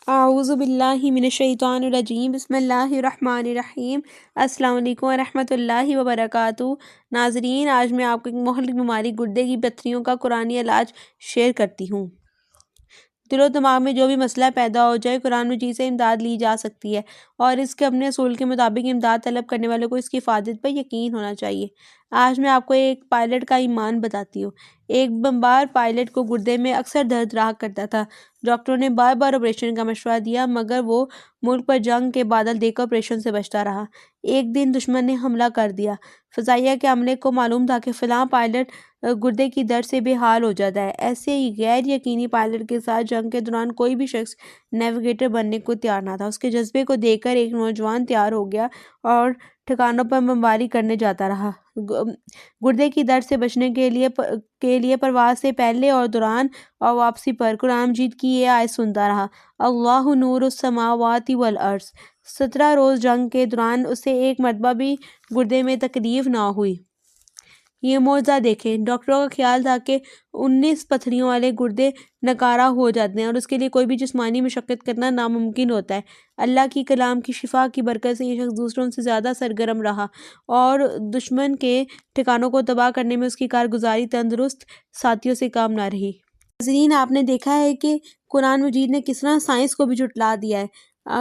اعوذ باللہ من الشیطان الرجیم بسم اللہ الرحمن الرحیم۔ السلام علیکم ورحمۃ اللہ وبرکاتہ۔ ناظرین، آج میں آپ کو ایک مہلک بیماری گردے کی پتھریوں کا قرآنی علاج شیئر کرتی ہوں۔ دل و دماغ میں جو بھی مسئلہ پیدا ہو جائے، قرآن مجید سے امداد لی جا سکتی ہے، اور اس کے اپنے اصول کے مطابق امداد طلب کرنے والوں کو اس کی حفاظت پر یقین ہونا چاہیے۔ آج میں آپ کو ایک پائلٹ کا ایمان بتاتی ہوں۔ ایک بمبار پائلٹ کو گردے میں اکثر درد رہا کرتا تھا۔ ڈاکٹروں نے بار بار آپریشن کا مشورہ دیا، مگر وہ ملک پر جنگ کے بادل دیکھ کر آپریشن سے بچتا رہا۔ ایک دن دشمن نے حملہ کر دیا۔ فضائیہ کے عملے کو معلوم تھا کہ فلاں پائلٹ گردے کی درد سے بے حال ہو جاتا ہے۔ ایسے ہی غیر یقینی پائلٹ کے ساتھ جنگ کے دوران کوئی بھی شخص نیویگیٹر بننے کو تیار نہ تھا۔ اس کے جذبے کو دیکھ کر ایک نوجوان تیار ہو گیا اور ٹھکانوں پر بمباری کرنے جاتا رہا۔ گردے کی درد سے بچنے کے لیے پرواز سے پہلے اور دوران اور واپسی پر قرآن مجید کی یہ آیت سنتا رہا: اللہ نور السماوات والارض۔ 17 روز جنگ کے دوران اسے ایک مرتبہ بھی گردے میں تکلیف نہ ہوئی۔ یہ معجزہ دیکھیں۔ ڈاکٹروں کا خیال تھا کہ 19 پتھریوں والے گردے ناکارہ ہو جاتے ہیں اور اس کے لیے کوئی بھی جسمانی مشقت کرنا ناممکن ہوتا ہے۔ اللہ کی کلام کی شفا کی برکت سے یہ شخص دوسروں سے زیادہ سرگرم رہا اور دشمن کے ٹھکانوں کو تباہ کرنے میں اس کی کارگزاری تندرست ساتھیوں سے کم نہ رہی۔ ناظرین، آپ نے دیکھا ہے کہ قرآن مجید نے کس طرح سائنس کو بھی جھٹلا دیا ہے۔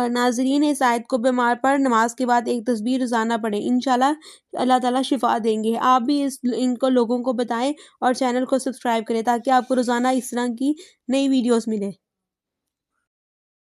ناظرین، اس آیت کو بیمار پر نماز کے بعد ایک تسبیح روزانہ پڑھیں، انشاءاللہ اللہ تعالیٰ شفا دیں گے۔ آپ بھی ان کو لوگوں کو بتائیں اور چینل کو سبسکرائب کریں تاکہ آپ کو روزانہ اس طرح کی نئی ویڈیوز ملیں۔